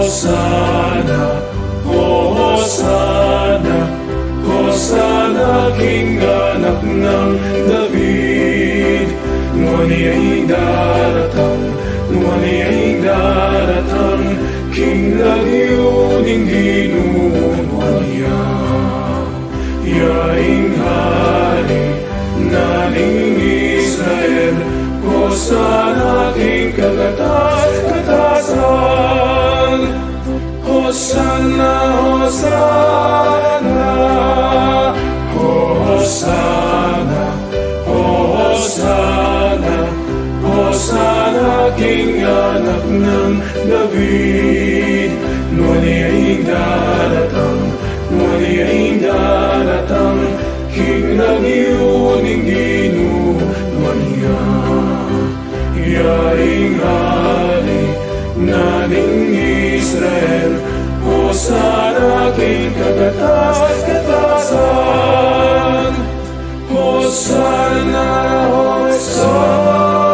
Hosana, Hosana, Hosana, King anak ng David. Nuwani ay daratang, nuwani ay daratang, King lagyuning ginunuwaniya. Yaing hari, naning Israel, Hosana, King kataas-katasan. Hosana, Hosana, Hosana, Hosana, Hosana, King anak ng David. Nuwani ay daratang, nuwani ay daratang, King lagyuning ginunuwaniya. Yaing hari, naning Israel, Hosana, King kataas-katasan. Hosana, Hosana.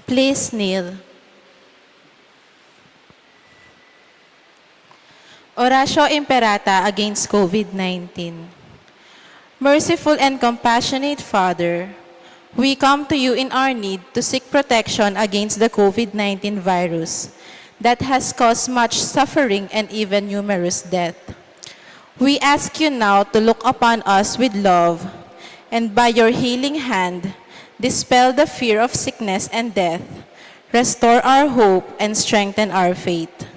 Please kneel. Oratio Imperata against COVID-19. Merciful and compassionate Father, we come to you in our need to seek protection against the COVID-19 virus that has caused much suffering and even numerous death. We ask you now to look upon us with love and by your healing hand, dispel the fear of sickness and death, restore our hope, and strengthen our faith.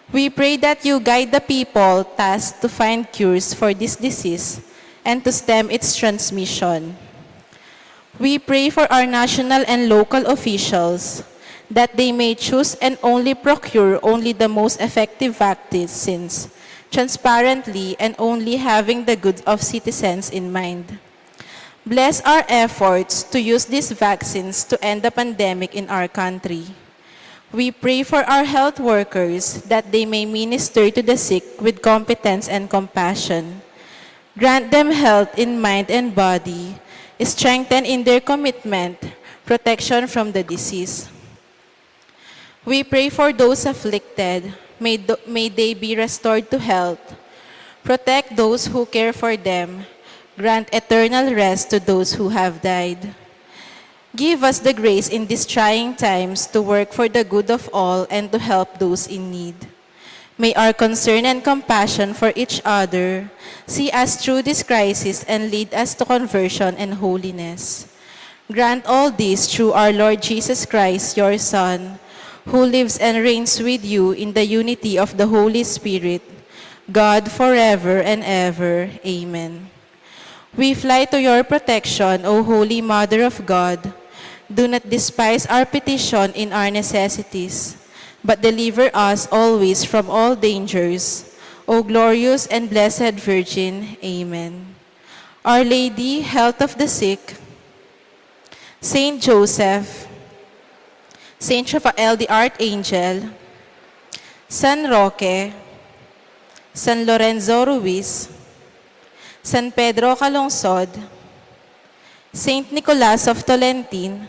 We pray that you guide the people tasked to find cures for this disease and to stem its transmission. We pray for our national and local officials that they may choose and only procure only the most effective vaccines, transparently and only having the good of citizens in mind. Bless our efforts to use these vaccines to end the pandemic in our country. We pray for our health workers that they may minister to the sick with competence and compassion. Grant them health in mind and body, strengthen in their commitment, protection from the disease. We pray for those afflicted. May they be restored to health. Protect those who care for them. Grant eternal rest to those who have died. Give us the grace in these trying times to work for the good of all and to help those in need. May our concern and compassion for each other see us through this crisis and lead us to conversion and holiness. Grant all this through our Lord Jesus Christ, your Son, who lives and reigns with you in the unity of the Holy Spirit, God forever and ever. Amen. We fly to your protection, O Holy Mother of God. Do not despise our petition in our necessities, but deliver us always from all dangers. O glorious and blessed Virgin. Amen. Our Lady, health of the sick, Saint Joseph, Saint Raphael the Archangel, San Roque, San Lorenzo Ruiz, San Pedro Calungsod, Saint Nicholas of Tolentine,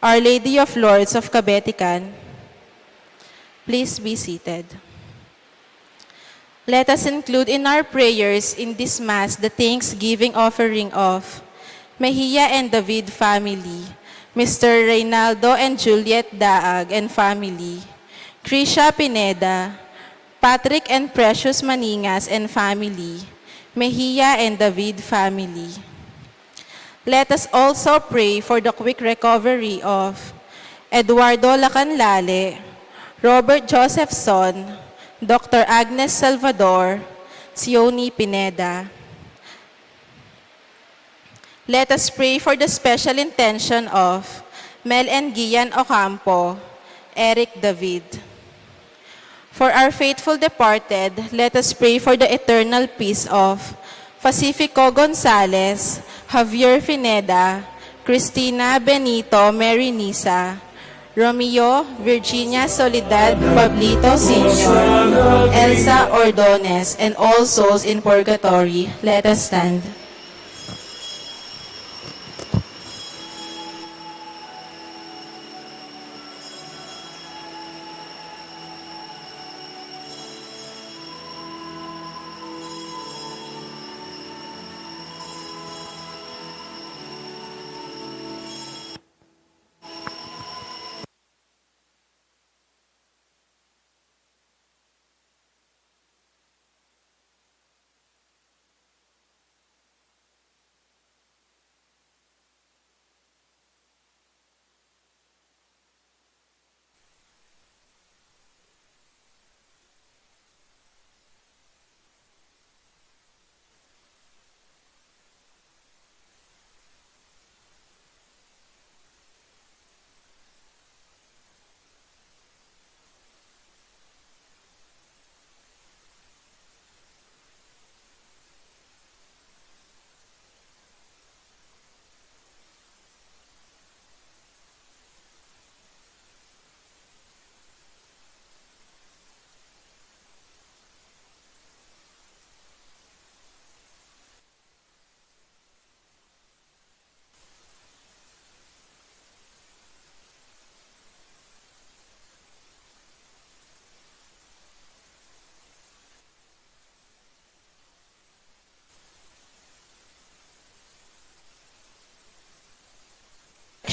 Our Lady of Lourdes of Cabetican. Please be seated. Let us include in our prayers in this Mass the thanksgiving offering of Mejia and David family, Mr. Reynaldo and Juliet Daag and family, Krisha Pineda, Patrick and Precious Maningas and family, Mejia and David family. Let us also pray for the quick recovery of Eduardo Lacanlale, Robert Josephson, Dr. Agnes Salvador, Sioni Pineda. Let us pray for the special intention of Mel and Gian Ocampo, Eric David. For our faithful departed, let us pray for the eternal peace of Pacifico Gonzalez, Javier Fineda, Cristina Benito Merinisa, Romeo Virginia Soledad Pablito Sr., Elsa Ordones, and all souls in purgatory. Let us stand.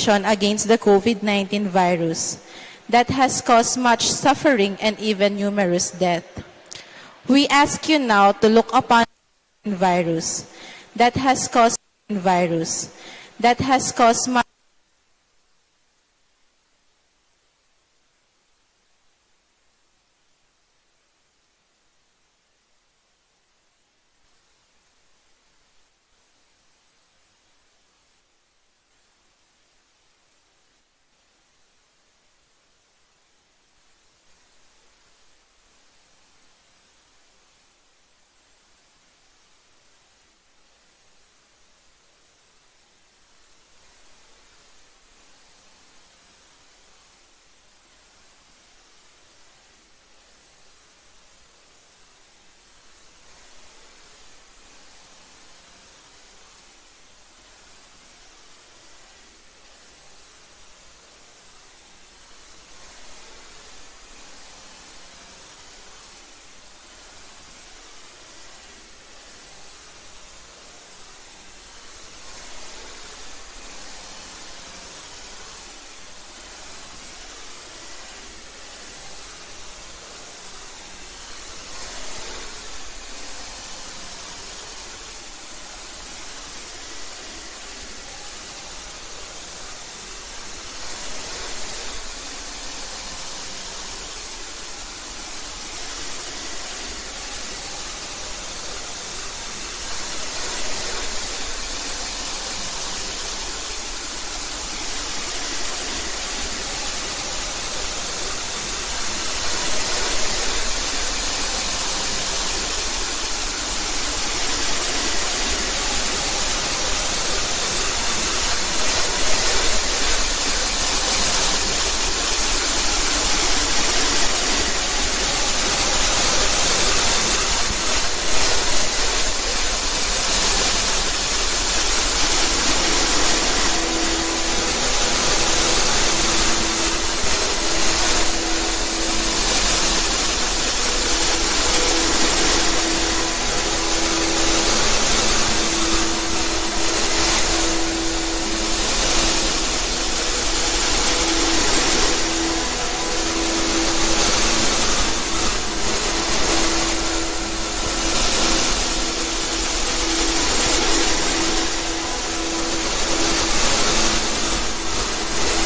protection against the COVID-19 virus that has caused much suffering and even numerous death. We ask you now to look upon the virus that has caused much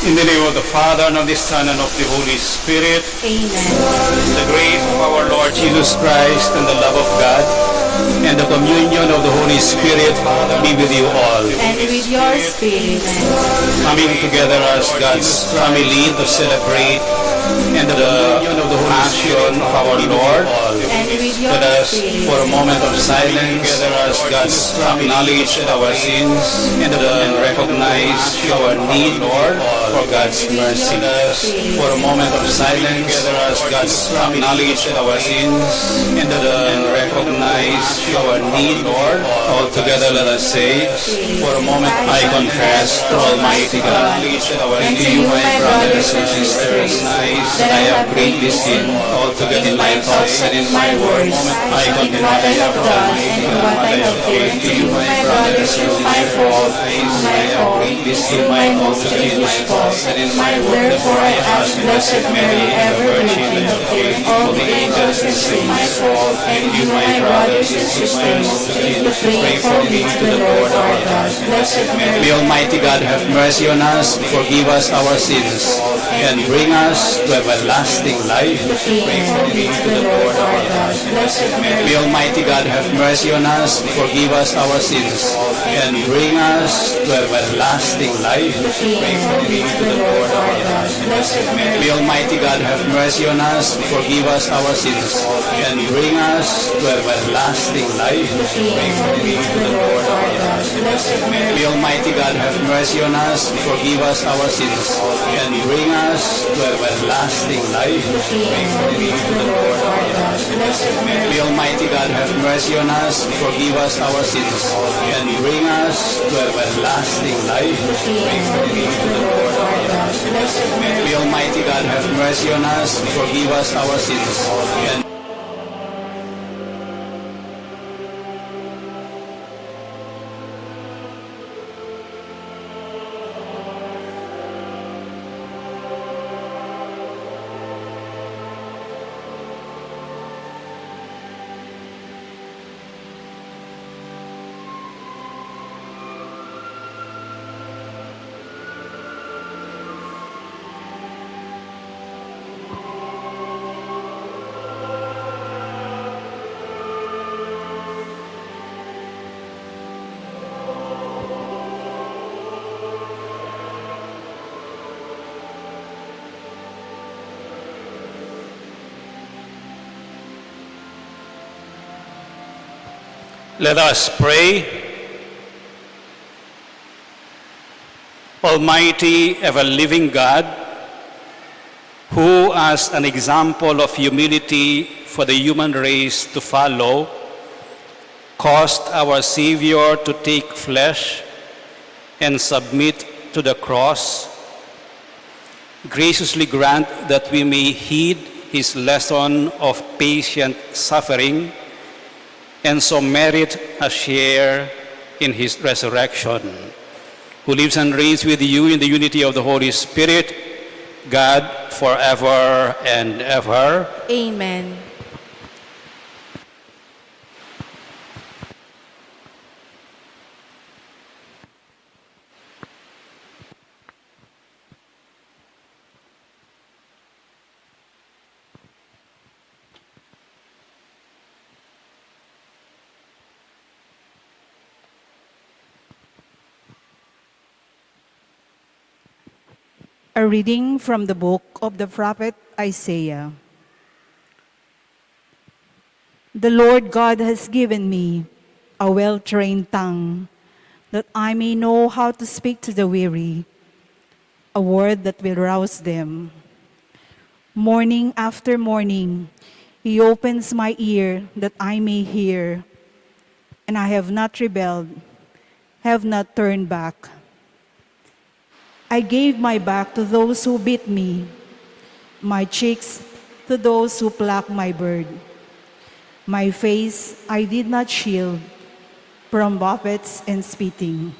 In the name of the Father, and of the Son, and of the Holy Spirit. Amen. The grace of our Lord Jesus Christ, and the love of God, and the communion of the Holy Spirit be with you all. And with your spirit. Coming together as God's family to celebrate and the Passion of our Lord. And with your Let us, spirit. for a moment of silence, together as God's acknowledge our sins and recognize our need, Lord, for God's mercy. Let us, for a moment of silence, together as God's acknowledge our sins and recognize our need, Lord. All together let us say, for a moment I confess to Almighty God, and to you, my brothers and sisters, that I have greatly sinned altogether in my thoughts and in my words, I confess what I have done and what I have failed to you, my brothers, through my fault, greatly sinned my most grievous fault, and in my word. Therefore I ask Blessed Mary, ever Virgin, all the angels and saints, my fault, and you, my brothers and sisters, to pray for me to the Lord our God. Blessed Mary, May Almighty God have mercy on us, forgive us our sins, and bring us to everlasting life. pray for me to the Lord our God. Blessed Mary, May Almighty God have mercy on us, forgive us our sins, and bring us to everlasting life. pray for me to the Lord our God. Blessed Mary, May Almighty God have mercy on us, forgive us our sins, and bring us to everlasting life. pray for me to the Lord our God. Blessed Mary, May Almighty God have mercy on us, forgive us our sins, and bring us to everlasting life. pray for me to the Lord our God. Blessed Mary, May Almighty God have mercy on us, forgive us our sins, and bring us to everlasting life. pray for me to the Lord our God. Blessed Mary, May Almighty God have mercy on us, forgive us our sins, and Let us pray. Almighty, ever-living God, who as an example of humility for the human race to follow, caused our Savior to take flesh and submit to the cross, graciously grant that we may heed his lesson of patient suffering and so merit a share in his resurrection, who lives and reigns with you in the unity of the Holy Spirit, God, forever and ever. Amen. A reading from the book of the prophet Isaiah. The Lord God has given me a well-trained tongue, that I may know how to speak to the weary, a word that will rouse them. Morning after morning, he opens my ear that I may hear, and I have not rebelled, have not turned back. I gave my back to those who beat me, my cheeks to those who plucked my bird. My face I did not shield from buffets and spitting.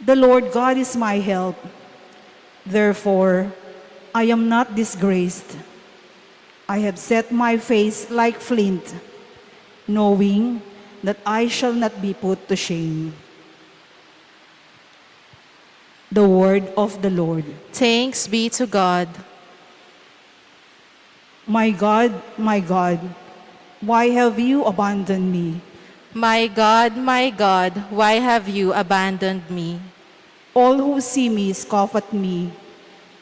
The Lord God is my help, therefore I am not disgraced. I have set my face like flint, knowing that I shall not be put to shame. The word of the Lord. Thanks be to God. My God, why have you abandoned me? My God, why have you abandoned me? All who see me scoff at me.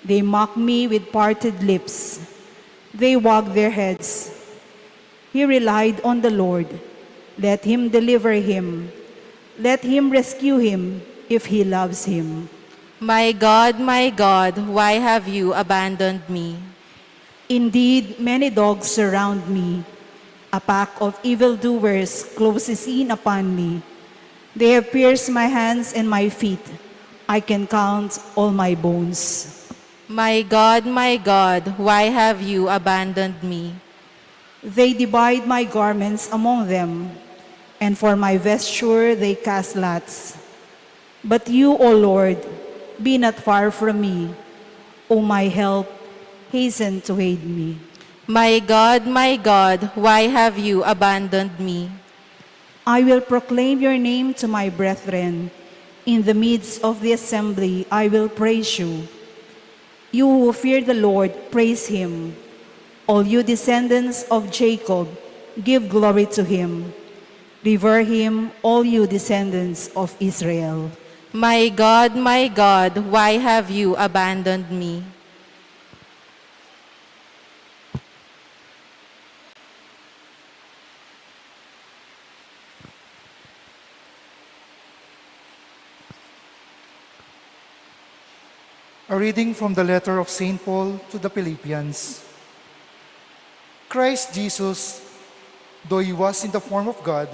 They mock me with parted lips. They wag their heads. He relied on the Lord. Let him deliver him. Let him rescue him if he loves him. My God, why have you abandoned me? Indeed, many dogs surround me. A pack of evildoers closes in upon me. They have pierced my hands and my feet. I can count all my bones. My God, why have you abandoned me? They divide my garments among them, and for my vesture they cast lots. But you, O Lord, be not far from me. O my help, hasten to aid me. My God, why have you abandoned me? I will proclaim your name to my brethren. In the midst of the assembly, I will praise you. You who fear the Lord, praise him. All you descendants of Jacob, give glory to him. Revere him, all you descendants of Israel. My God, why have you abandoned me? A reading from the letter of St. Paul to the Philippians. Christ Jesus, though he was in the form of God,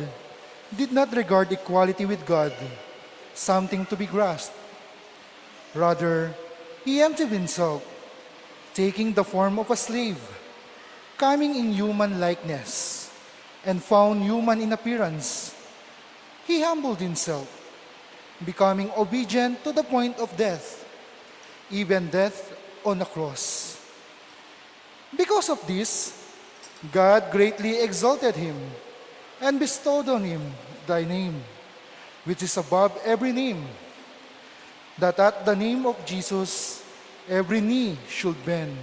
did not regard equality with God something to be grasped. Rather, he emptied himself, taking the form of a slave, coming in human likeness, and found human in appearance. He humbled himself, becoming obedient to the point of death, even death on a cross. Because of this, God greatly exalted him and bestowed on him thy name, which is above every name, that at the name of Jesus every knee should bend,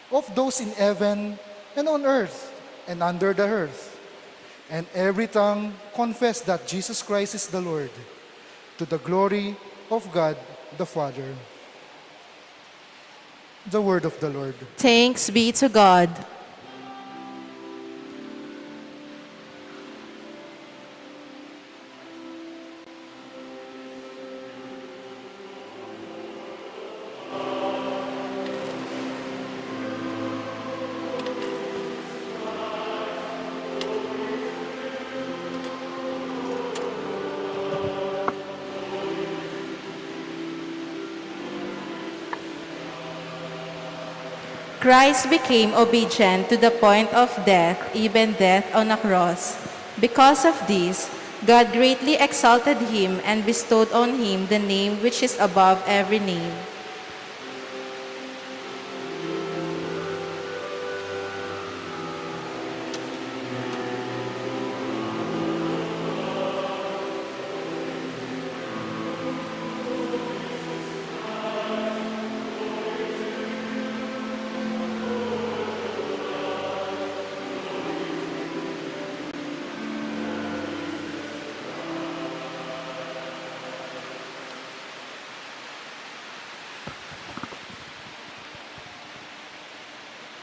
of those in heaven and on earth and under the earth, and every tongue confess that Jesus Christ is the Lord, to the glory of God the Father. The word of the Lord. Thanks be to God. Christ became obedient to the point of death, even death on a cross. Because of this, God greatly exalted him and bestowed on him the name which is above every name.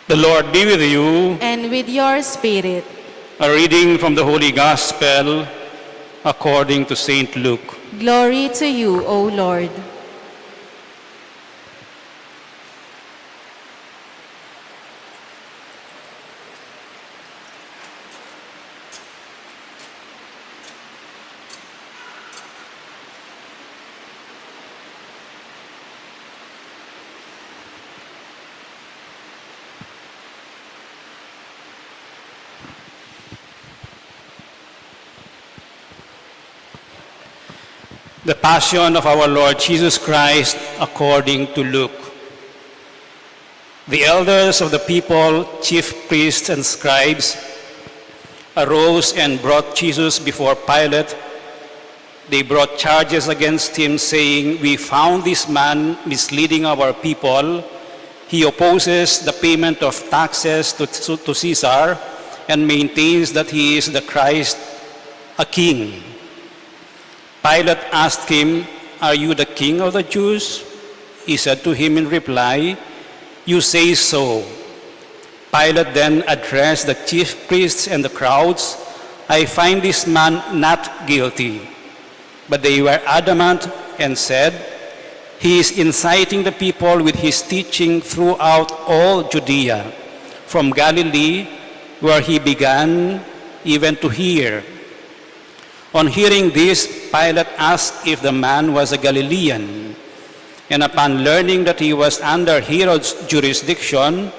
The Lord be with you. And with your spirit. A reading from the Holy Gospel according to St. Luke. Glory to you, O Lord. The Passion of our Lord Jesus Christ according to Luke. The elders of the people, chief priests and scribes, arose and brought Jesus before Pilate. They brought charges against him, saying, "We found this man misleading our people. He opposes the payment of taxes to Caesar and maintains that he is the Christ, a king." Pilate asked him, "Are you the king of the Jews?" He said to him in reply, "You say so." Pilate then addressed the chief priests and the crowds, "I find this man not guilty." But they were adamant and said, "He is inciting the people with his teaching throughout all Judea, from Galilee, where he began, even to here." On hearing this, Pilate asked if the man was a Galilean. And upon learning that he was under Herod's jurisdiction,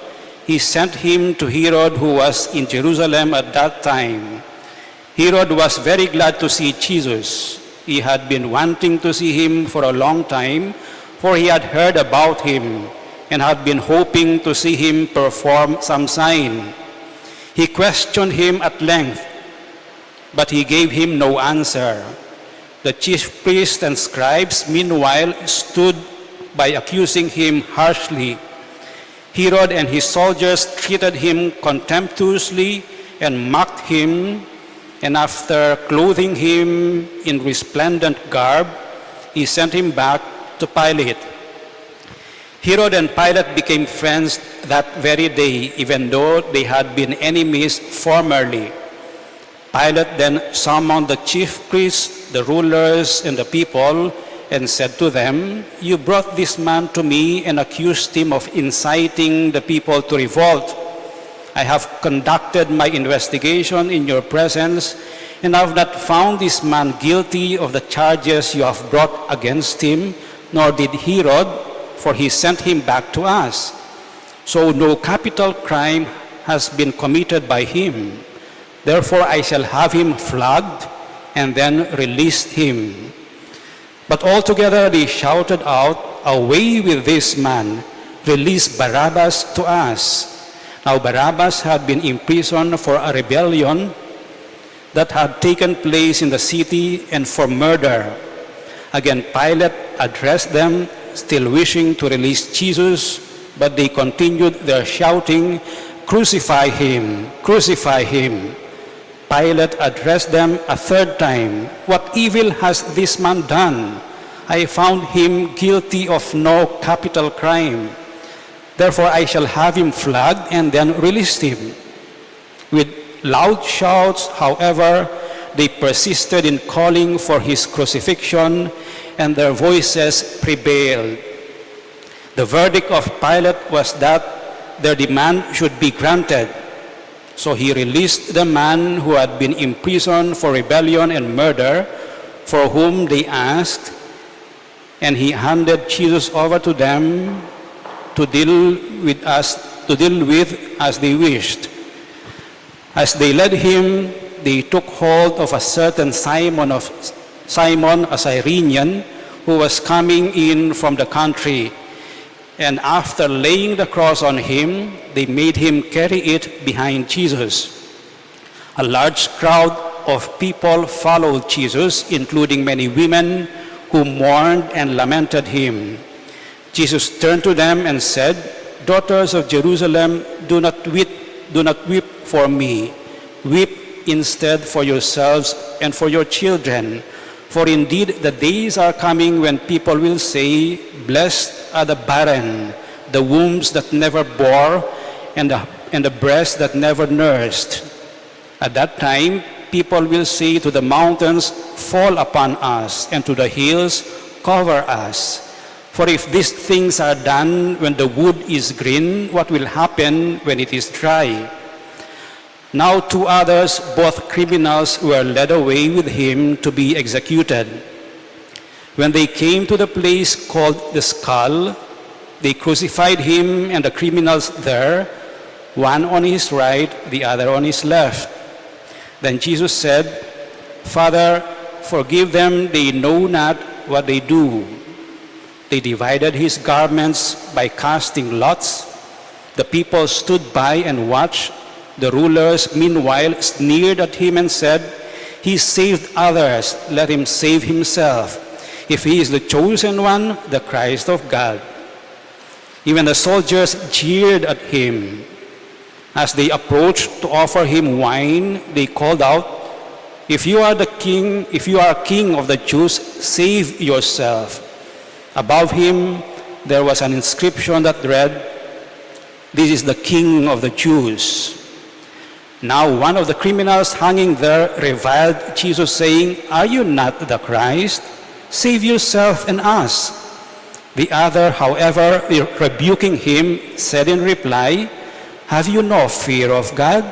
he sent him to Herod, who was in Jerusalem at that time. Herod was very glad to see Jesus. He had been wanting to see him for a long time, for he had heard about him and had been hoping to see him perform some sign. He questioned him at length, but he gave him no answer. The chief priests and scribes, meanwhile, stood by accusing him harshly. Herod and his soldiers treated him contemptuously and mocked him, and after clothing him in resplendent garb, he sent him back to Pilate. Herod and Pilate became friends that very day, even though they had been enemies formerly. Pilate then summoned the chief priests, the rulers, and the people, and said to them, "You brought this man to me and accused him of inciting the people to revolt. I have conducted my investigation in your presence, and I have not found this man guilty of the charges you have brought against him, nor did Herod, for he sent him back to us. So no capital crime has been committed by him. Therefore I shall have him flogged and then release him." But altogether they shouted out, "Away with this man! Release Barabbas to us." Now Barabbas had been imprisoned for a rebellion that had taken place in the city and for murder. Again Pilate addressed them, still wishing to release Jesus, but they continued their shouting, "Crucify him! Crucify him!" Pilate addressed them a third time, "What evil has this man done? I found him guilty of no capital crime. Therefore I shall have him flogged and then release him." With loud shouts, however, they persisted in calling for his crucifixion, and their voices prevailed. The verdict of Pilate was that their demand should be granted. So he released the man who had been imprisoned for rebellion and murder, for whom they asked, and he handed Jesus over to them to deal with as to deal with as they wished. As they led him, they took hold of a certain Simon, a Cyrenian, who was coming in from the country. And after laying the cross on him, they made him carry it behind Jesus. A large crowd of people followed Jesus, including many women who mourned and lamented him. Jesus turned to them and said, "Daughters of Jerusalem, do not weep for me. Weep instead for yourselves and for your children. For indeed the days are coming when people will say, 'Blessed are the barren, the wombs that never bore, and the breasts that never nursed.' At that time, people will say to the mountains, 'Fall upon us,' and to the hills, 'Cover us.' For if these things are done when the wood is green, what will happen when it is dry?" Now 2 others, both criminals, were led away with him to be executed. When they came to the place called the Skull, they crucified him and the criminals there, one on his right, the other on his left. Then Jesus said, "Father, forgive them, they know not what they do." They divided his garments by casting lots. The people stood by and watched. The rulers, meanwhile, sneered at him and said, "He saved others, let him save himself, if he is the chosen one, the Christ of God." Even the soldiers jeered at him. As they approached to offer him wine, they called out, if you are king of the Jews, save yourself." Above him there was an inscription that read, "This is the King of the Jews." Now one of the criminals hanging there reviled Jesus, saying, "Are you not the Christ? Save yourself and us." The other, however, rebuking him, said in reply, "Have you no fear of God?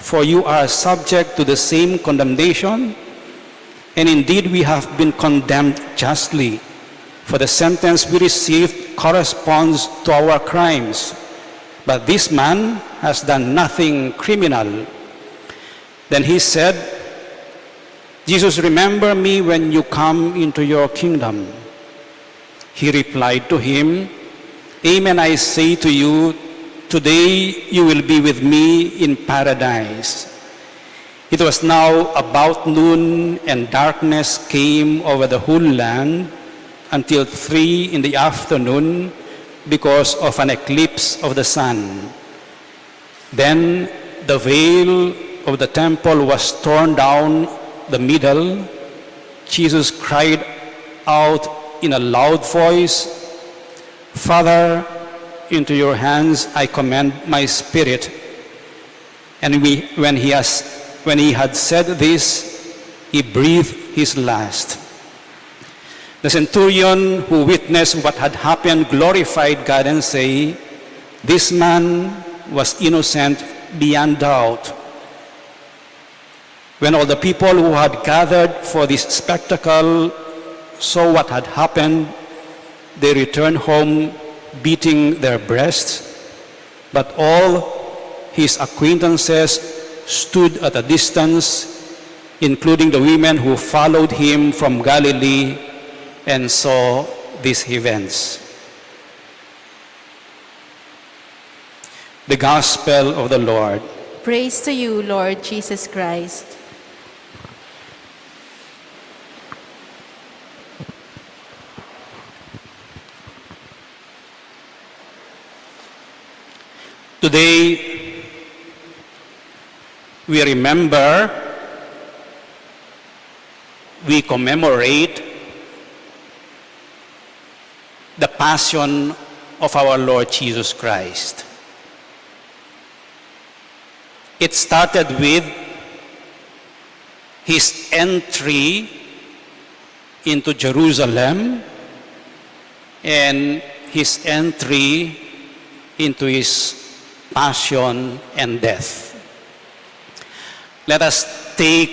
For you are subject to the same condemnation. And indeed we have been condemned justly, for the sentence we received corresponds to our crimes. But this man has done nothing criminal." Then he said, "Jesus, remember me when you come into your kingdom." He replied to him, "Amen, I say to you, today you will be with me in paradise." It was now about noon, and darkness came over the whole land until 3 in the afternoon, because of an eclipse of the sun. Then the veil of the temple was torn down the middle. Jesus cried out in a loud voice, "Father, into your hands I commend my spirit." And when he had said this, he breathed his last. The centurion who witnessed what had happened glorified God and said, "This man was innocent beyond doubt." When all the people who had gathered for this spectacle saw what had happened, they returned home beating their breasts. But all his acquaintances stood at a distance, including the women who followed him from Galilee and saw these events. The Gospel of the Lord. Praise to you, Lord Jesus Christ. Today, we remember, we commemorate the passion of our Lord Jesus Christ. It started with his entry into Jerusalem and his entry into his passion and death. Let us take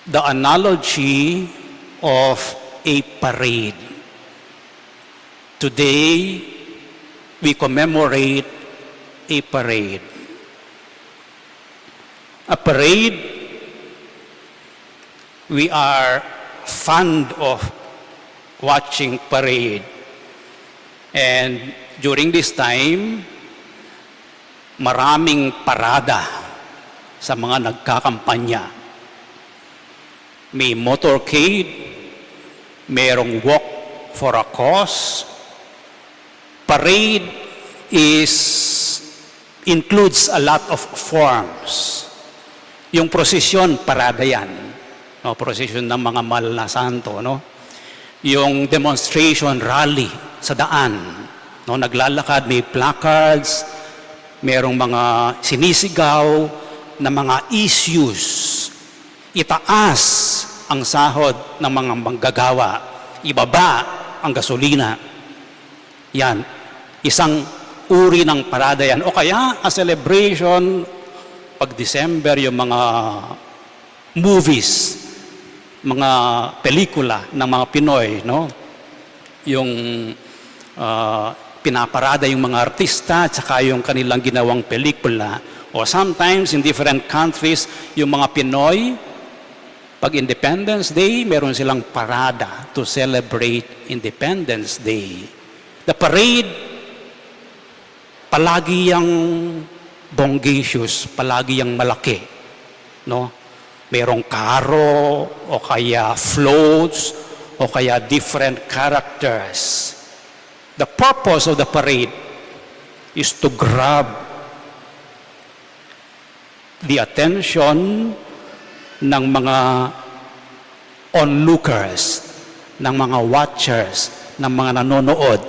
the analogy of a parade. Today, we commemorate a parade. A parade, we are fond of watching parade. And during this time, maraming parada sa mga nagkakampanya. May motorcade, mayroong walk for a cause. Parade includes a lot of forms. Yung prosesyon, parada yan. No, prosesyon ng mga mahal na santo. No? Yung demonstration, rally sa daan. No, naglalakad, may placards, merong mga sinisigaw na mga issues. Itaas ang sahod ng mga manggagawa. Ibaba ang gasolina. Yan. Isang uri ng parada yan. O kaya, a celebration, pag December, yung mga movies, mga pelikula ng mga Pinoy, no? Yung pinaparada yung mga artista, tsaka yung kanilang ginawang pelikula. O sometimes, in different countries, yung mga Pinoy, pag Independence Day, meron silang parada to celebrate Independence Day. The parade, palagi yung bongacious, palagi yung malaki. No? Merong karo, o kaya floats, o kaya different characters. The purpose of the parade is to grab the attention ng mga onlookers, ng mga watchers, ng mga nanonood.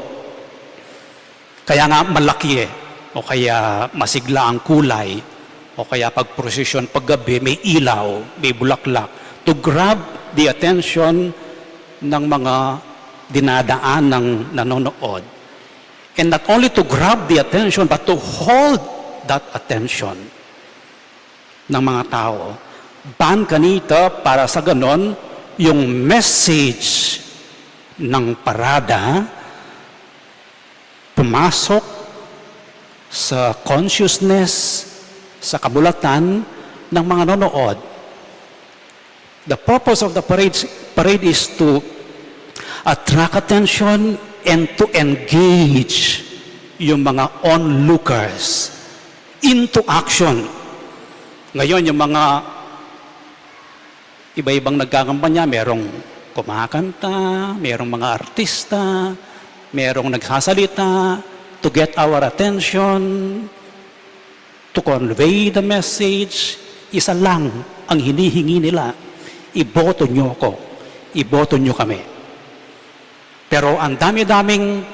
Kaya nga malaki o kaya masigla ang kulay, o kaya pag prosesyon paggabi, may ilaw, may bulaklak, to grab the attention ng mga dinadaan ng nanonood. And not only to grab the attention, but to hold that attention ng mga tao. Ban kanita para sa ganon, yung message ng parada pumasok sa consciousness, sa kamulatan ng mga nanonood. The purpose of the parade is to attract attention and to engage yung mga onlookers into action. Ngayon, yung mga iba-ibang nagkakampanya, merong kumakanta, merong mga artista, merong nagsasalita to get our attention, to convey the message. Isa lang ang hinihingi nila. Iboto nyo ko. Iboto nyo kami. Pero ang dami-daming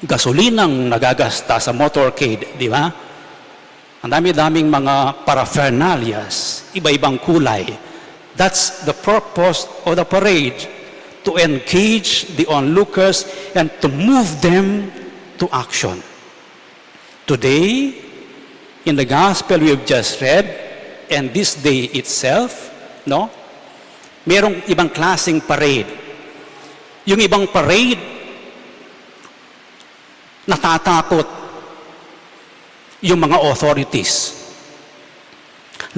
gasolinang nagagasta sa motorcade, di ba? Ang dami-daming mga paraphernalias, iba-ibang kulay. That's the purpose of the parade, to engage the onlookers and to move them to action. Today, in the gospel we have just read, and this day itself, no? Merong ibang klaseng parade. Yung ibang parade, natatakot yung mga authorities.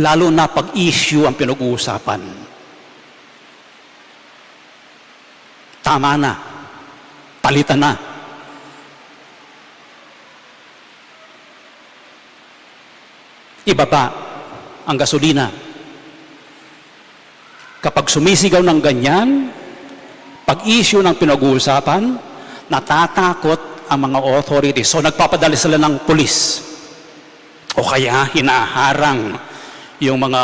Lalo na pag-issue ang pinag-uusapan. Tama na. Palitan na. Ibaba ang gasolina. Kapag sumisigaw ng ganyan, pag-issue ng pinag-uusapan, natatakot ang mga authorities. So nagpapadala sila ng pulis. O kaya hinaharang yung mga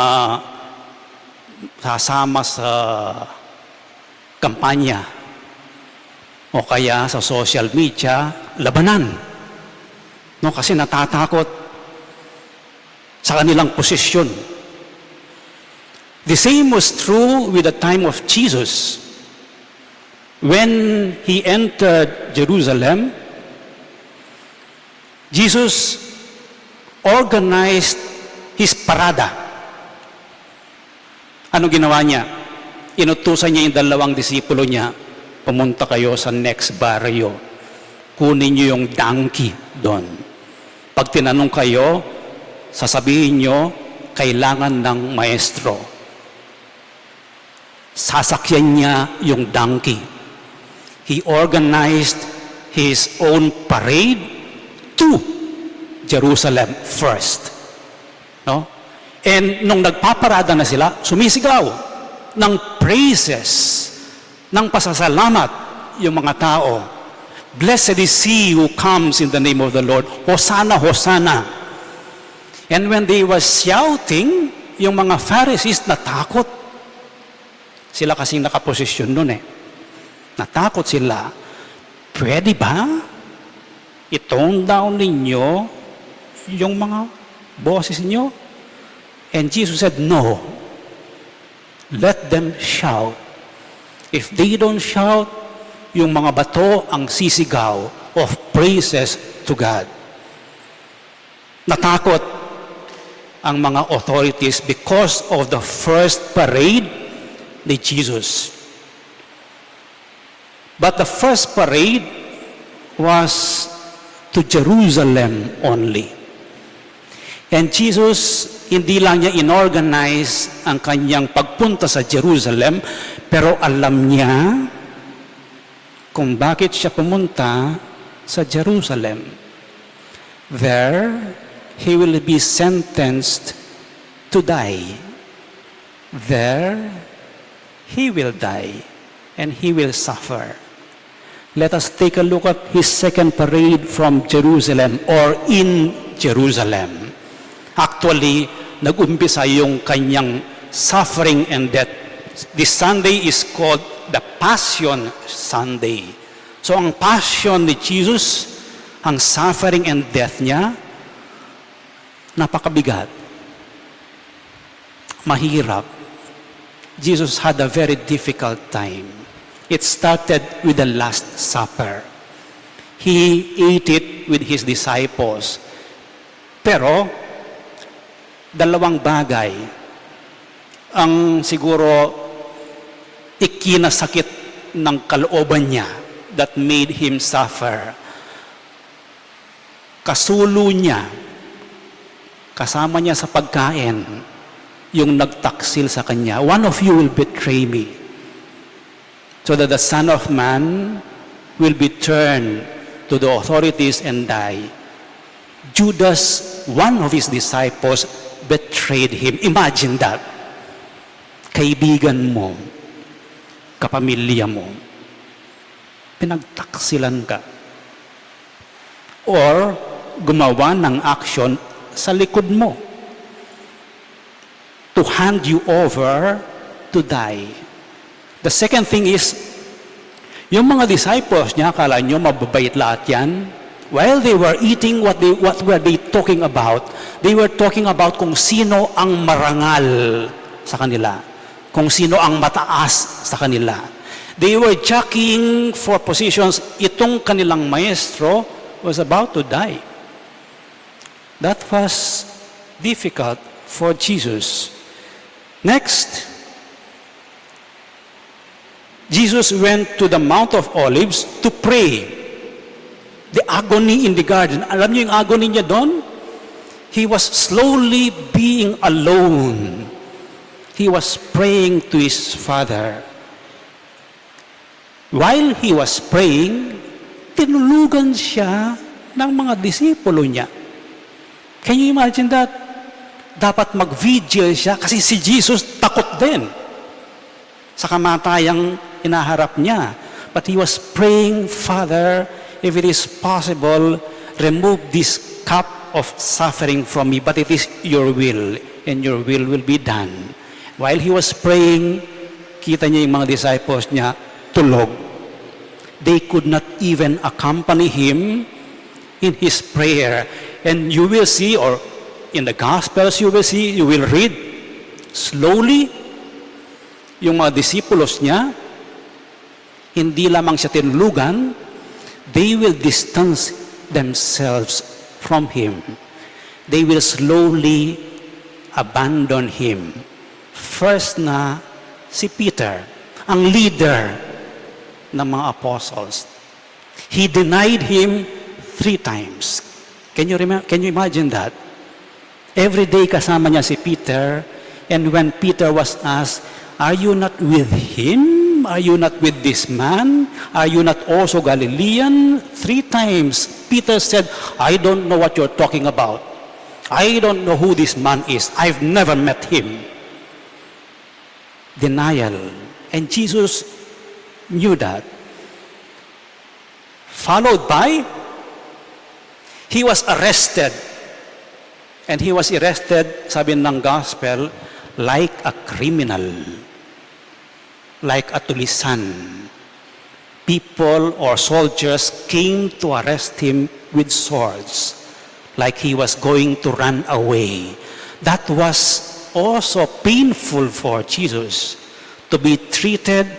sasama sa kampanya. O kaya sa social media, labanan. No, kasi natatakot sa kanilang posisyon. The same was true with the time of Jesus. When he entered Jerusalem, Jesus organized his parada. Ano ginawa niya? Inutusan niya yung 2 disipulo niya, pumunta kayo sa next barrio. kunin niyo yung donkey doon. Pag tinanong kayo, sasabihin niyo, kailangan ng maestro. Sasakyan niya yung donkey. He organized his own parade to Jerusalem first. No? And nung nagpaparada na sila, sumisigaw ng praises, ng pasasalamat yung mga tao. Blessed is he who comes in the name of the Lord. Hosanna, Hosanna. And when they were shouting, yung mga Pharisees natakot. Sila kasing nakaposisyon nun eh. Natakot sila. Pwede ba i-tone down ninyo yung mga boses niyo? And Jesus said, no. Let them shout. If they don't shout, yung mga bato ang sisigaw of praises to God. Natakot ang mga authorities because of the first parade ni Jesus. But the first parade was to Jerusalem only. And Jesus, hindi lang niya inorganize ang kanyang pagpunta sa Jerusalem, pero alam niya kung bakit siya pumunta sa Jerusalem. There, he will be sentenced to die. There, he will die and he will suffer. Let us take a look at his second parade from Jerusalem or in Jerusalem. Actually, nag-umpisa yung kanyang suffering and death. This Sunday is called the Passion Sunday. So ang passion ni Jesus, ang suffering and death niya, napakabigat. Mahirap. Jesus had a very difficult time. It started with the Last Supper. He ate it with his disciples. Pero, dalawang bagay ang siguro ikinasakit ng kalooban niya that made him suffer. Kasulo niya, kasama niya sa pagkain, yung nagtaksil sa kanya, one of you will betray me, so that the Son of Man will be turned to the authorities and die. Judas, one of his disciples, betrayed him. Imagine that. Kaibigan mo, kapamilya mo, pinagtaksilan ka. Or, gumawa ng action sa likod mo to hand you over to die. The second thing is, yung mga disciples niya, akala nyo mababait lahat yan? While they were eating, what were they talking about? They were talking about kung sino ang marangal sa kanila. Kung sino ang mataas sa kanila. They were jockeying for positions. Itong kanilang maestro was about to die. That was difficult for Jesus. Next, Jesus went to the Mount of Olives to pray. The agony in the garden. Alam niyo yung agony niya doon? He was slowly being alone. He was praying to his Father. While he was praying, tinulugan siya ng mga disipulo niya. Can you imagine that? Dapat mag-vigil siya kasi si Jesus takot din sa kamatayang inaharap niya. But he was praying, Father, if it is possible, remove this cup of suffering from me, but it is your will, and your will be done. While he was praying, kita niya yung mga disciples niya, tulog. They could not even accompany him in his prayer. And you will see, or in the Gospels you will see, you will read, slowly, yung mga disipulos niya, hindi lamang siya tinulugan, they will distance themselves from him. They will slowly abandon him. First na si Peter, ang leader ng mga apostles. He denied him 3 times. Can you imagine that? Every day kasama niya si Peter, and when Peter was asked, "Are you not with him? Are you not with this man? Are you not also Galilean?" 3 times Peter said, "I don't know what you're talking about. I don't know who this man is. I've never met him." Denial. And Jesus knew that. Followed by, he was arrested. And he was arrested, sabi ng gospel, like a criminal. Like a tulisan. People or soldiers came to arrest him with swords. Like he was going to run away. That was also painful for Jesus, to be treated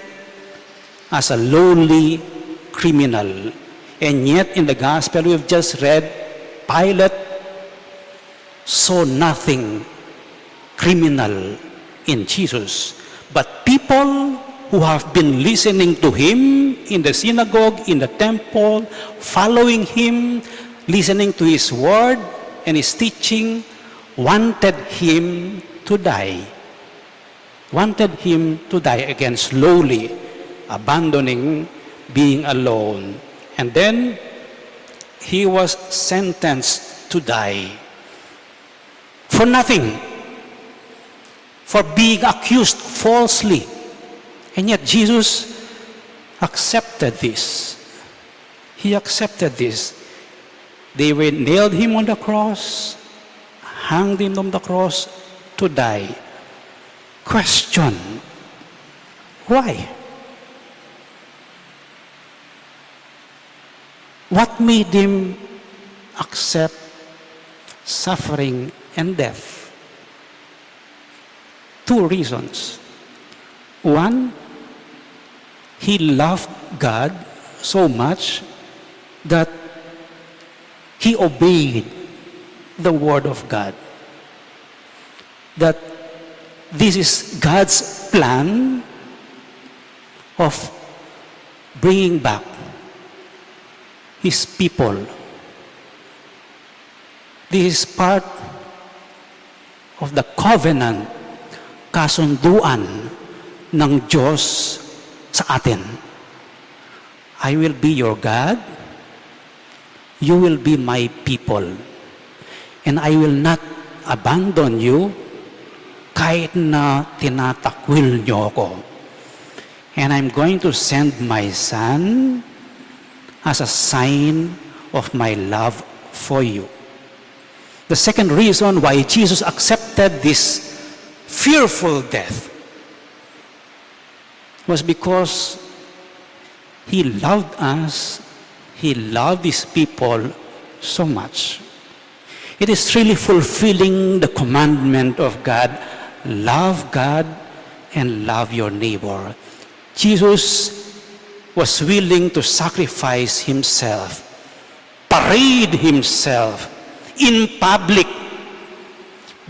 as a lowly criminal. And yet in the gospel we've just read, Pilate saw nothing criminal in Jesus. But people who have been listening to him in the synagogue, in the temple, following him, listening to his word and his teaching, wanted him to die. Wanted him to die again slowly, abandoning, being alone. And then he was sentenced to die. For nothing. For being accused falsely. And yet Jesus accepted this. He accepted this. They nailed him on the cross, hanged him on the cross to die. Question, why? What made him accept suffering and death? 2 reasons. One, he loved God so much that he obeyed the word of God. That this is God's plan of bringing back his people. This is part of the covenant, kasunduan ng Diyos sa atin. I will be your God, you will be my people, and I will not abandon you kahit na tinatakwil niyo ako. And I'm going to send my son as a sign of my love for you. The second reason why Jesus accepted this fearful death was because he loved us, he loved his people so much. It is really fulfilling the commandment of God, love God and love your neighbor. Jesus was willing to sacrifice himself, parade himself in public,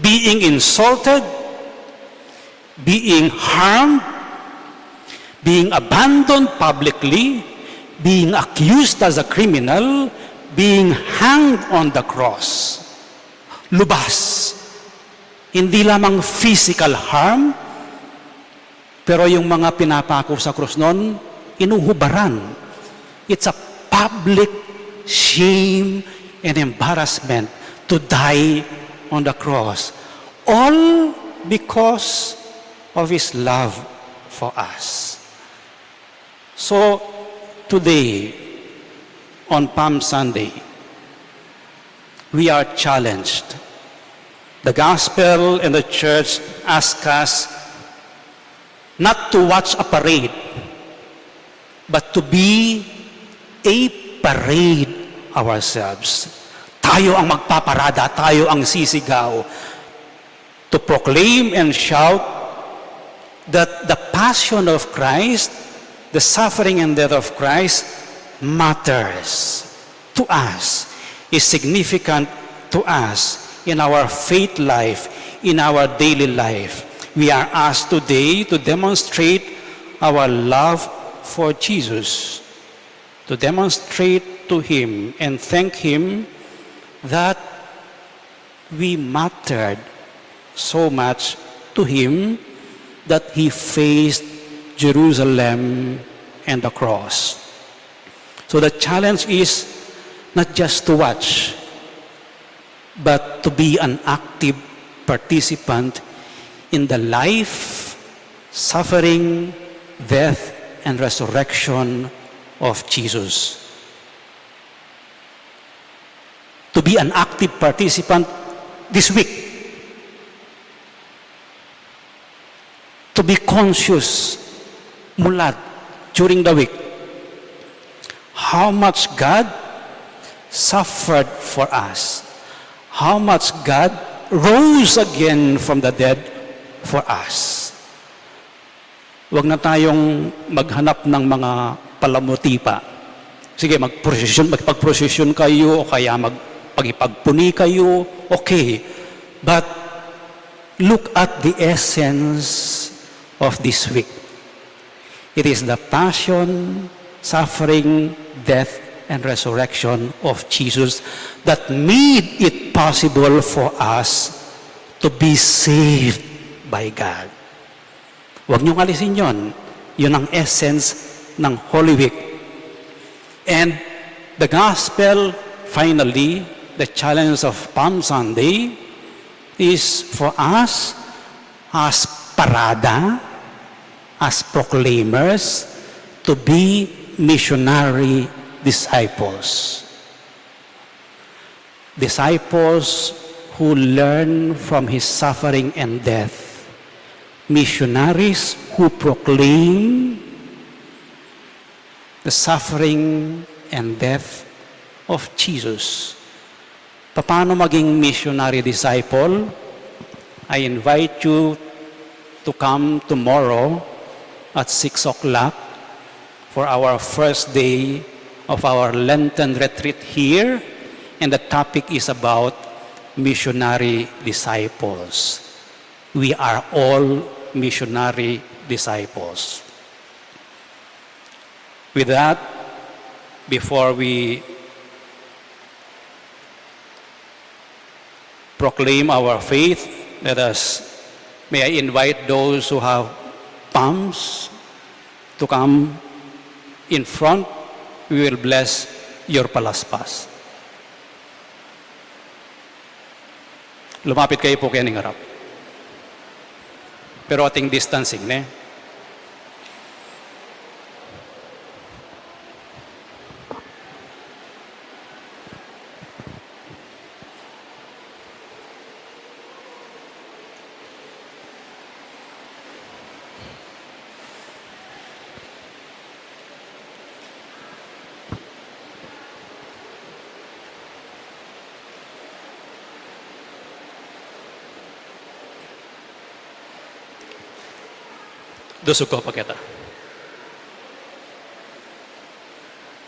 being insulted, being harmed, being abandoned publicly, being accused as a criminal, being hanged on the cross. Lubas. Hindi lamang physical harm, pero yung mga pinapako sa krus noon, inuhubaran. It's a public shame and embarrassment to die on the cross. All because of his love for us. So, today, on Palm Sunday, we are challenged. The gospel and the church ask us not to watch a parade, but to be a parade ourselves. Tayo ang magpaparada, tayo ang sisigaw. To proclaim and shout that the passion of Christ, the suffering and death of Christ matters to us, is significant to us in our faith life, in our daily life. We are asked today to demonstrate our love for Jesus. to demonstrate to Him and thank Him that we mattered so much to Him that He faced Jerusalem and the cross. So the challenge is not just to watch, but to be an active participant in the life, suffering, death, and resurrection of Jesus. To be an active participant this week. To be conscious mula during the week how much God suffered for us. How much God rose again from the dead for us. Huwag na tayong maghanap ng mga palamuti pa. Sige, magpag-prosesyon kayo o kaya magpagipagpuni kayo, okay. But look at the essence of this week. It is the passion, suffering, death, and resurrection of Jesus that made it possible for us to be saved by God. Huwag niyong alisin yon. Yun ang essence ng Holy Week. And the gospel, finally, the challenge of Palm Sunday is for us as parada, as proclaimers, to be missionary disciples. Disciples who learn from His suffering and death. Missionaries who proclaim the suffering and death of Jesus. Paano maging missionary disciple? I invite you to come tomorrow at 6 o'clock for our first day of our Lenten retreat here, and the topic is about missionary disciples. We are all missionary disciples. With that, before we proclaim our faith, may I invite those who have palms to come in front. We will bless your palaspas. Lumapit kayo po kayo ng harap. Pero ating distancing, ne? Dusog ko pa kita.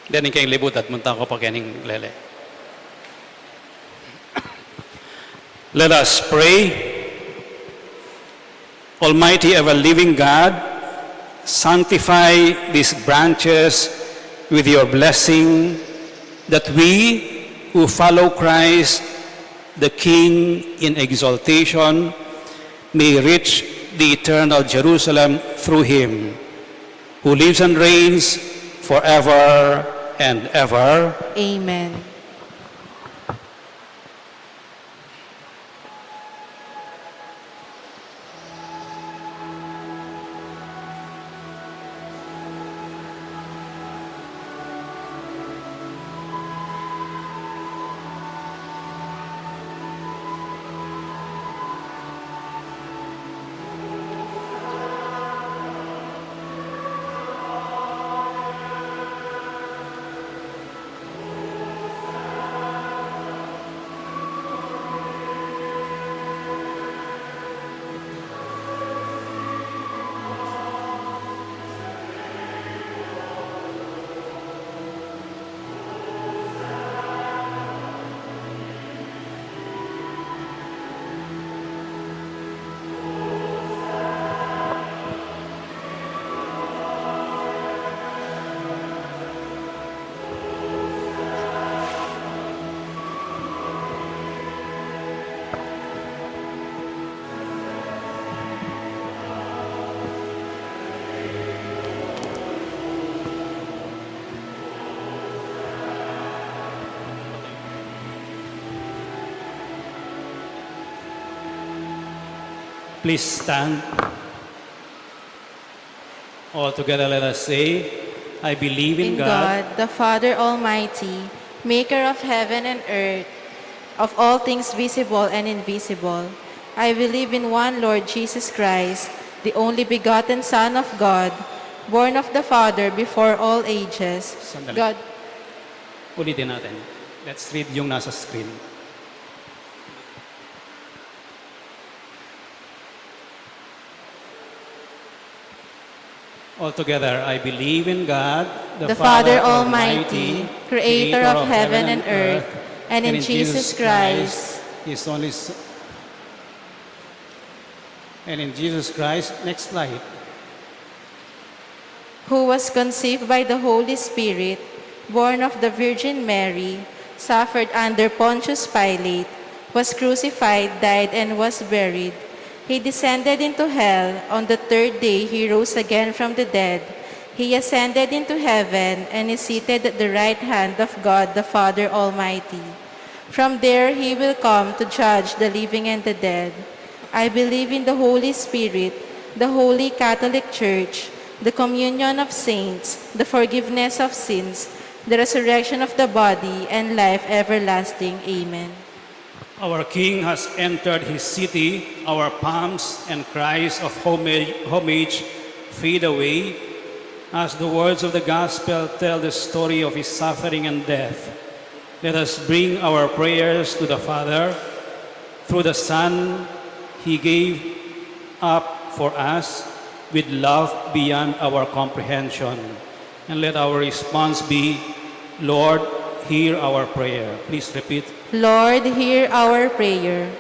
Then kayong libut at munta ko pa kaning lele. Let us pray. Almighty ever-living God, sanctify these branches with your blessing, that we who follow Christ, the King in exaltation, may reach the eternal Jerusalem through Him, who lives and reigns forever and ever. Amen. Please stand. All together let us say, I believe in God, the Father Almighty, maker of heaven and earth, of all things visible and invisible. I believe in one Lord Jesus Christ, the only begotten Son of God, born of the Father before all ages. Sandali. God, Ulitin natin. Let's read yung nasa screen. Altogether, I believe in God, the Father Almighty, creator of heaven and earth, and in Jesus Christ, His only Son. And in Jesus Christ, next slide. who was conceived by the Holy Spirit, born of the Virgin Mary, suffered under Pontius Pilate, was crucified, died, and was buried. He descended into hell. On the third day he rose again from the dead. He ascended into heaven and is seated at the right hand of God the Father Almighty. From there he will come to judge the living and the dead. I believe in the Holy Spirit, the Holy Catholic Church, the communion of saints, the forgiveness of sins, the resurrection of the body, and life everlasting. Amen. Our King has entered his city. Our palms and cries of homage fade away as the words of the gospel tell the story of his suffering and death. Let us bring our prayers to the Father. Through the Son, he gave up for us with love beyond our comprehension. And let our response be, Lord, hear our prayer. Please repeat. Lord, hear our prayer.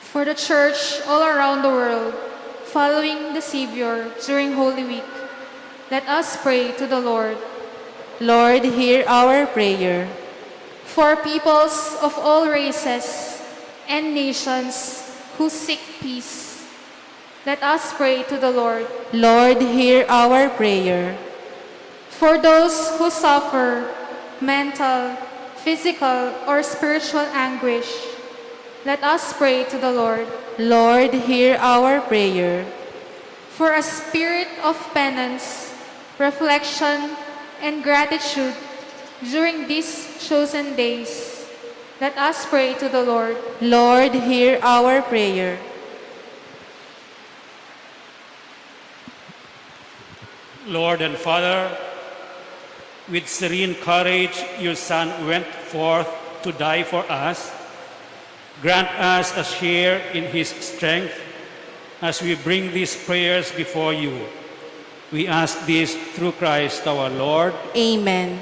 For the Church all around the world, following the Savior during Holy Week, let us pray to the Lord. Lord, hear our prayer. For peoples of all races and nations who seek peace, let us pray to the Lord. Lord, hear our prayer. For those who suffer mental, physical, or spiritual anguish, let us pray to the Lord. Lord, hear our prayer. For a spirit of penance, reflection, and gratitude during these chosen days, let us pray to the Lord. Lord, hear our prayer. Lord and Father, with serene courage, your Son went forth to die for us. Grant us a share in his strength as we bring these prayers before you. We ask this through Christ our Lord. Amen.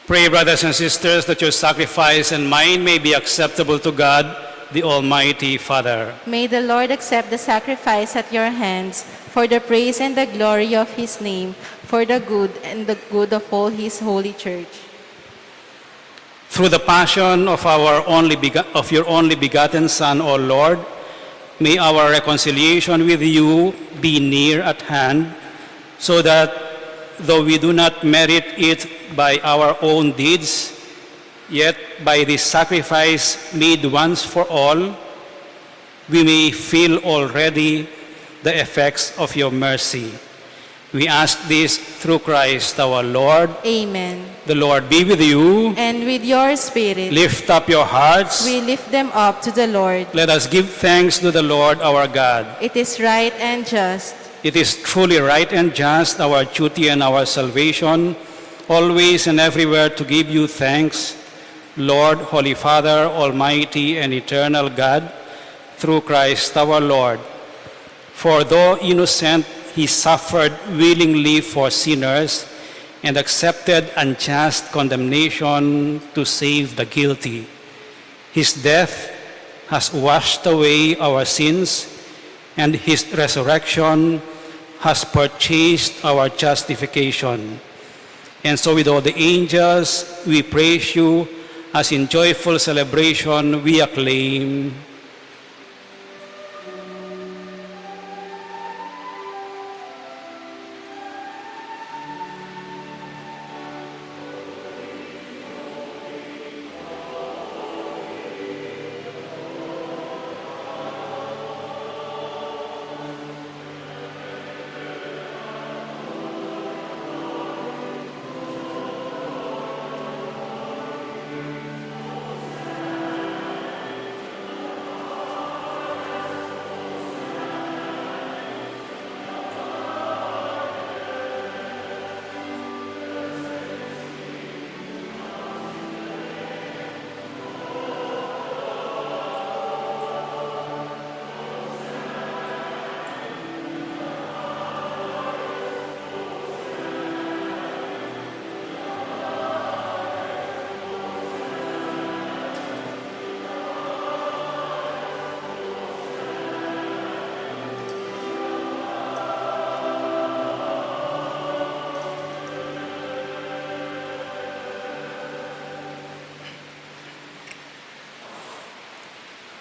Pray, brothers and sisters, that your sacrifice and mine may be acceptable to God, the Almighty Father. May the Lord accept the sacrifice at your hands for the praise and the glory of his name, for the good and the good of all his holy church. Through the passion of your only begotten Son, O Lord, may our reconciliation with you be near at hand, so that though we do not merit it by our own deeds, yet by this sacrifice made once for all, we may feel already the effects of your mercy. We ask this through Christ our Lord. Amen. The Lord be with you. And with your spirit, Lift up your hearts. we lift them up to the Lord. Let us give thanks to the Lord our God. It is right and just. It is truly right and just, our duty and our salvation, always and everywhere to give you thanks, Lord, Holy Father, Almighty and eternal God, through Christ our Lord. For though innocent, he suffered willingly for sinners and accepted unjust condemnation to save the guilty. His death has washed away our sins, and his resurrection has purchased our justification. And so with all the angels, we praise you, as in joyful celebration we acclaim,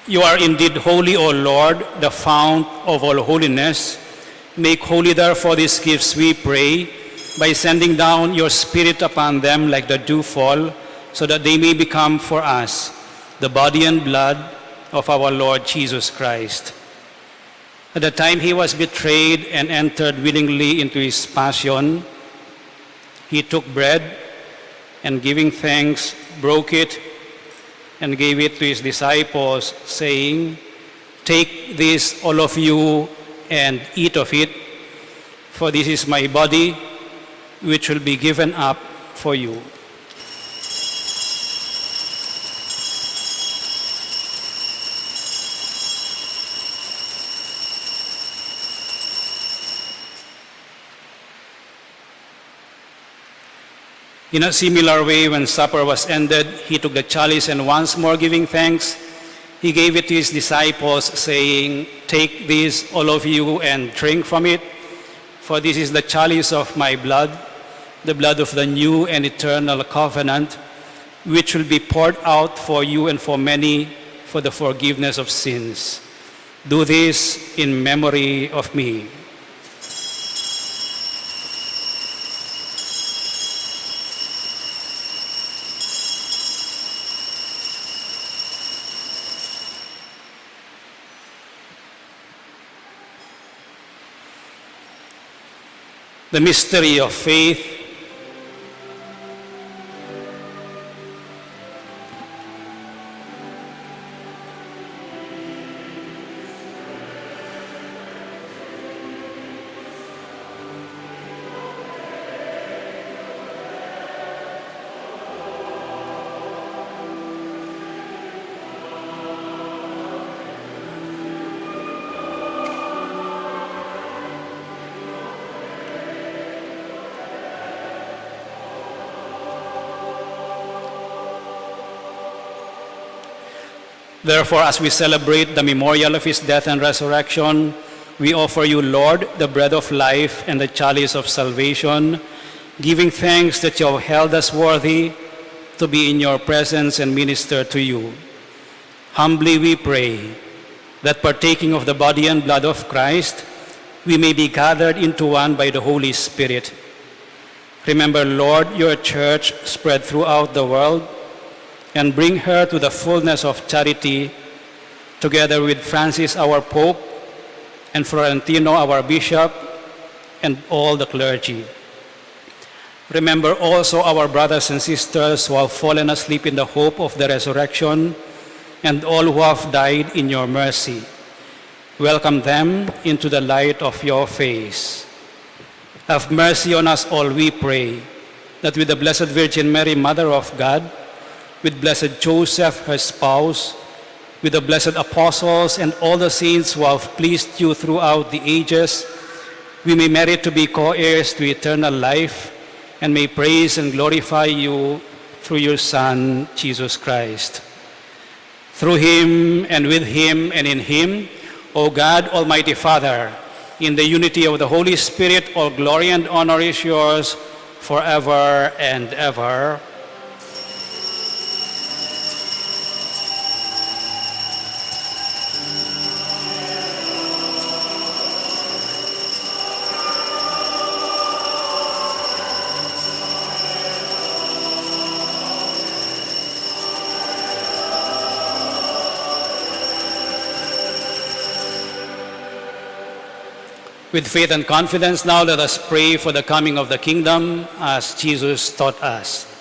You are indeed holy, O Lord, the fount of all holiness. Make holy therefore these gifts, we pray, by sending down your Spirit upon them like the dewfall, so that they may become for us the body and blood of our Lord Jesus Christ. At the time he was betrayed and entered willingly into his passion, he took bread and giving thanks, broke it, and gave it to his disciples, saying, "Take this, all of you, and eat of it, for this is my body, which will be given up for you." In a similar way, when supper was ended, he took the chalice and once more giving thanks, he gave it to his disciples, saying, "Take this, all of you, and drink from it, for this is the chalice of my blood, the blood of the new and eternal covenant, which will be poured out for you and for many for the forgiveness of sins. Do this in memory of me." The mystery of faith. Therefore, as we celebrate the memorial of his death and resurrection, we offer you, Lord, the bread of life and the chalice of salvation, giving thanks that you have held us worthy to be in your presence and minister to you. Humbly we pray that partaking of the body and blood of Christ, we may be gathered into one by the Holy Spirit. Remember, Lord, your church spread throughout the world, and bring her to the fullness of charity, together with Francis, our Pope, and Florentino, our Bishop, and all the clergy. Remember also our brothers and sisters who have fallen asleep in the hope of the resurrection, and all who have died in your mercy. Welcome them into the light of your face. Have mercy on us all, we pray, that with the Blessed Virgin Mary, Mother of God, with Blessed Joseph, her spouse, with the blessed apostles and all the saints who have pleased you throughout the ages, we may merit to be co-heirs to eternal life and may praise and glorify you through your Son, Jesus Christ. Through him and with him and in him, O God, Almighty Father, in the unity of the Holy Spirit, all glory and honor is yours forever and ever. With faith and confidence, now let us pray for the coming of the kingdom as Jesus taught us.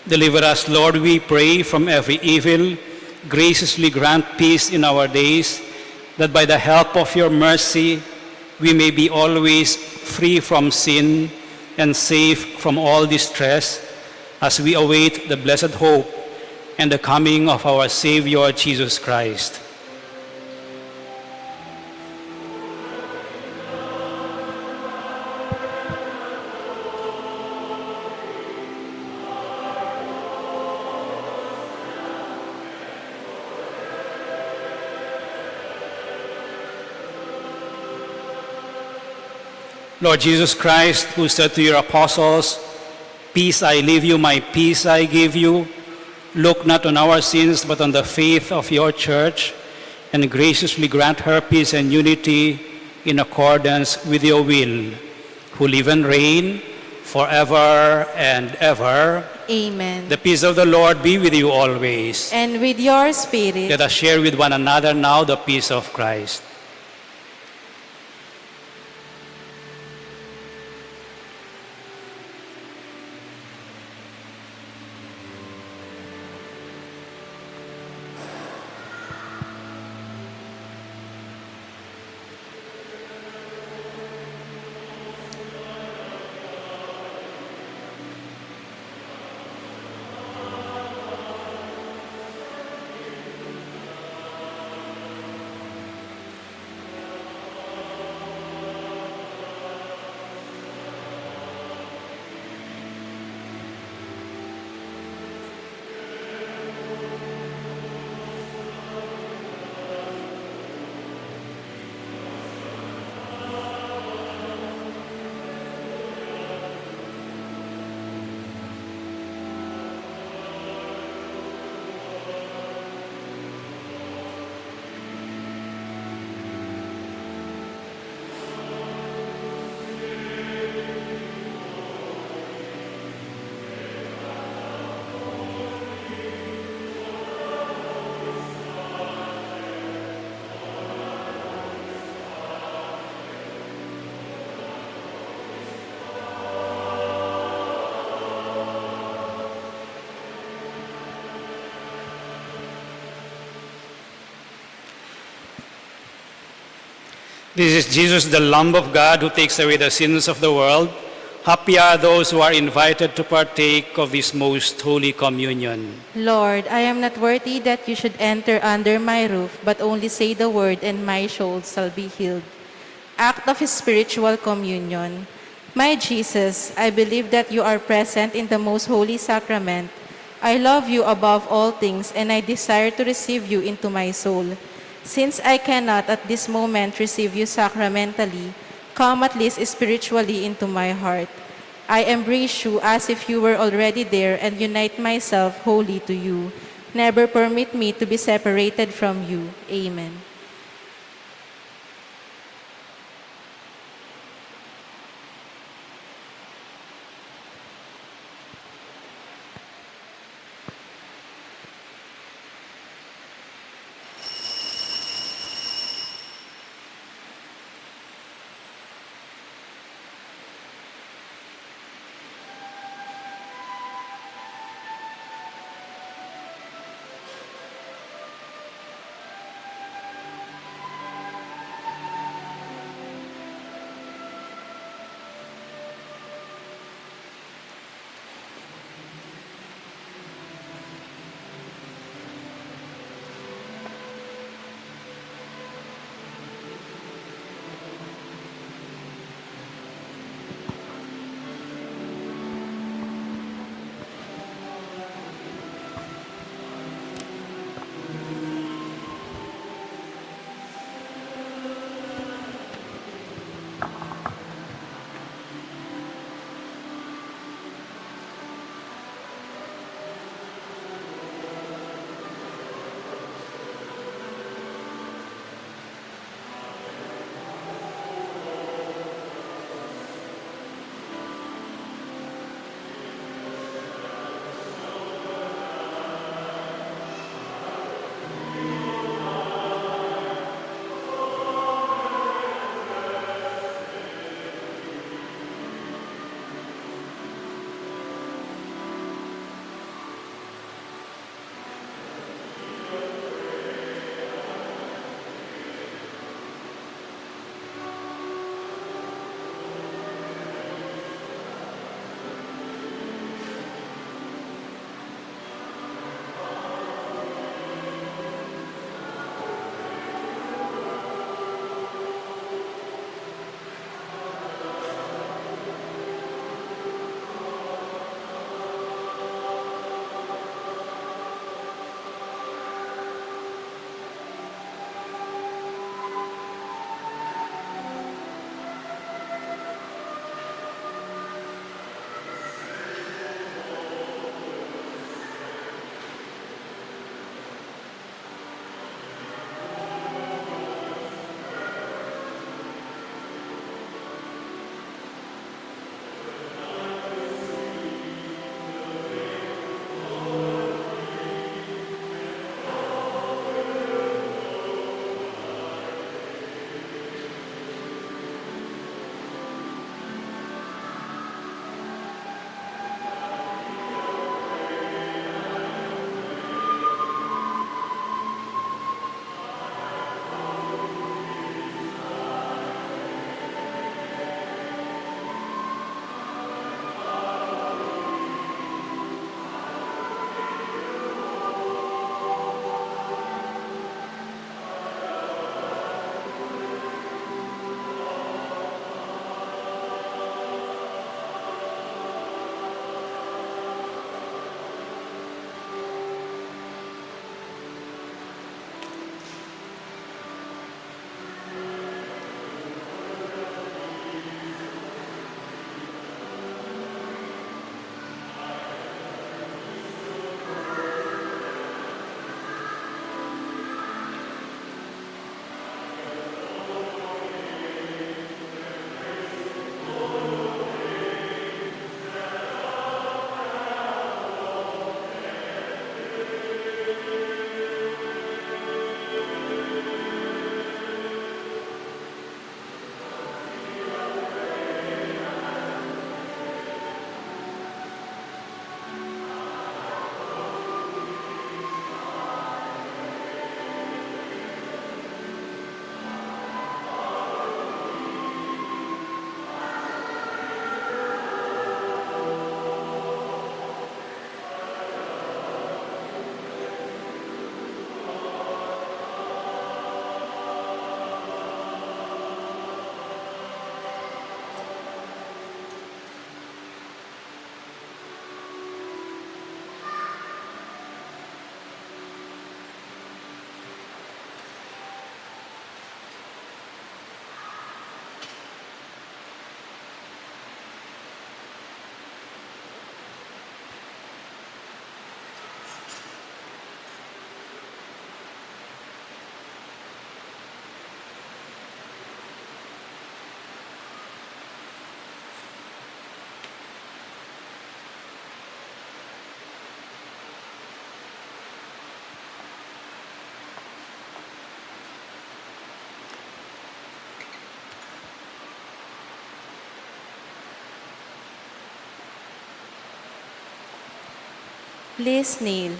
Deliver us, Lord, we pray, from every evil. Graciously grant peace in our days, that by the help of your mercy we may be always free from sin and safe from all distress, as we await the blessed hope and the coming of our Savior, Jesus Christ. Lord Jesus Christ, who said to your apostles, "Peace I leave you, my peace I give you," look not on our sins, but on the faith of your church, and graciously grant her peace and unity in accordance with your will, who live and reign forever and ever. Amen. The peace of the Lord be with you always. And with your spirit. Let us share with one another now the peace of Christ. This is Jesus, the Lamb of God, who takes away the sins of the world. Happy are those who are invited to partake of this most holy communion. Lord, I am not worthy that you should enter under my roof, but only say the word and my soul shall be healed. Act of spiritual communion. My Jesus, I believe that you are present in the most holy sacrament. I love you above all things, and I desire to receive you into my soul. Since I cannot at this moment receive you sacramentally, come at least spiritually into my heart. I embrace you as if you were already there and unite myself wholly to you. Never permit me to be separated from you. Amen. Please kneel.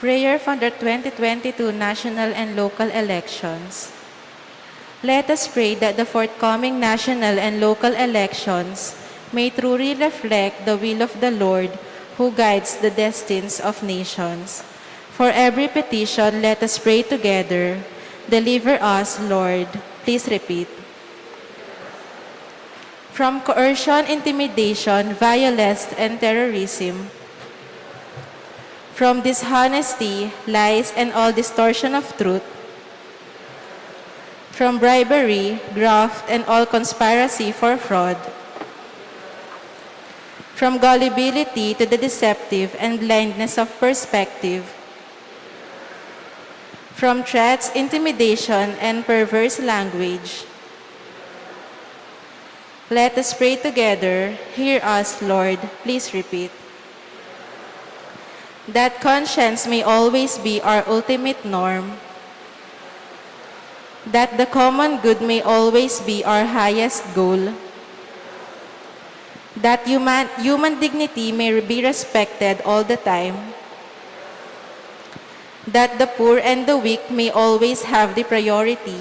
Prayer for the 2022 national and local elections. Let us pray that the forthcoming national and local elections may truly reflect the will of the Lord who guides the destinies of nations. For every petition, let us pray together. Deliver us, Lord. Please repeat. From coercion, intimidation, violence, and terrorism. From dishonesty, lies, and all distortion of truth. From bribery, graft, and all conspiracy for fraud. From gullibility to the deceptive and blindness of perspective. From threats, intimidation, and perverse language. Let us pray together. Hear us, Lord. Please repeat. That conscience may always be our ultimate norm. That the common good may always be our highest goal. That human dignity may be respected all the time. That the poor and the weak may always have the priority.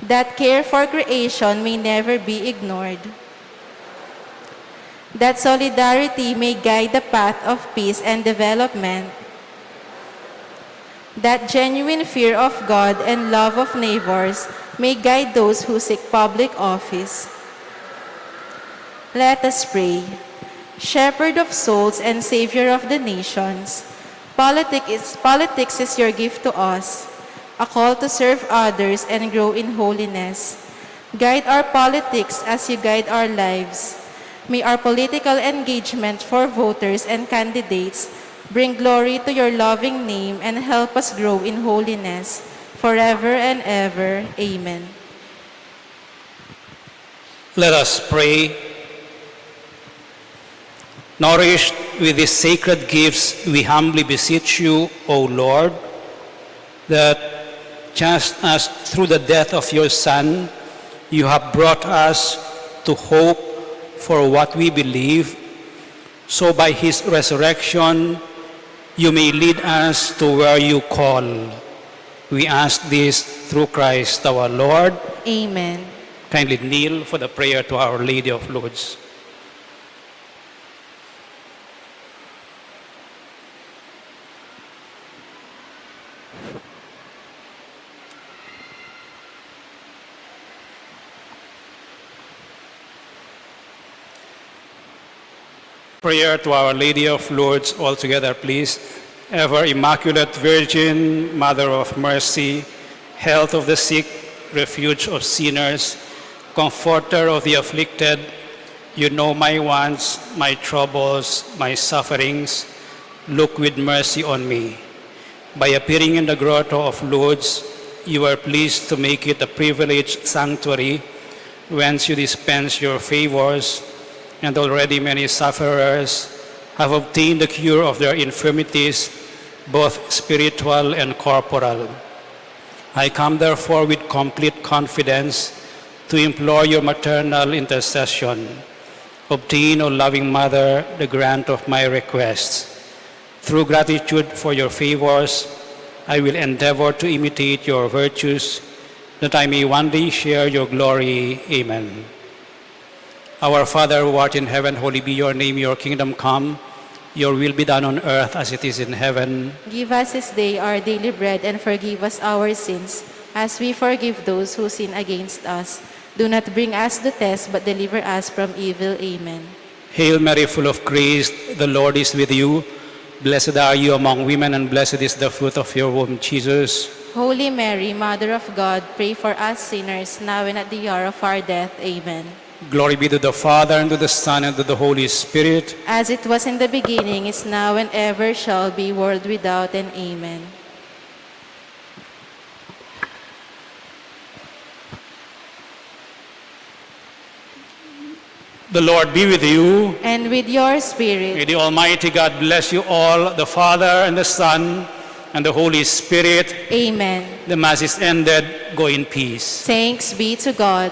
That care for creation may never be ignored. That solidarity may guide the path of peace and development. That genuine fear of God and love of neighbors may guide those who seek public office. Let us pray. Shepherd of souls and Savior of the nations, politics is your gift to us, a call to serve others and grow in holiness. Guide our politics as you guide our lives. May our political engagement for voters and candidates bring glory to your loving name and help us grow in holiness forever and ever. Amen. Let us pray. Nourished with these sacred gifts, we humbly beseech you, O Lord, that just as through the death of your Son, you have brought us to hope for what we believe, so by his resurrection, you may lead us to where you call. We ask this through Christ our Lord. Amen. Kindly kneel for the prayer to Our Lady of Lourdes. Prayer to Our Lady of Lourdes, all together please. Ever Immaculate Virgin, Mother of Mercy, Health of the sick, Refuge of sinners, Comforter of the afflicted, you know my wants, my troubles, my sufferings. Look with mercy on me. By appearing in the grotto of Lourdes, you are pleased to make it a privileged sanctuary whence you dispense your favors, and already many sufferers have obtained the cure of their infirmities, both spiritual and corporal. I come therefore with complete confidence to implore your maternal intercession. Obtain, O loving Mother, the grant of my requests. Through gratitude for your favors, I will endeavor to imitate your virtues, that I may one day share your glory. Amen. Our Father who art in heaven, holy be your name, your kingdom come. Your will be done on earth as it is in heaven. Give us this day our daily bread, and forgive us our sins, as we forgive those who sin against us. Do not bring us to test, but deliver us from evil. Amen. Hail Mary, full of grace, the Lord is with you. Blessed are you among women, and blessed is the fruit of your womb, Jesus. Holy Mary, Mother of God, pray for us sinners, now and at the hour of our death. Amen. Glory be to the Father, and to the Son, and to the Holy Spirit. As it was in the beginning, is now, and ever shall be, world without end. Amen. The Lord be with you. And with your spirit. May the Almighty God bless you all, the Father, and the Son, and the Holy Spirit. Amen. The Mass is ended. Go in peace. Thanks be to God.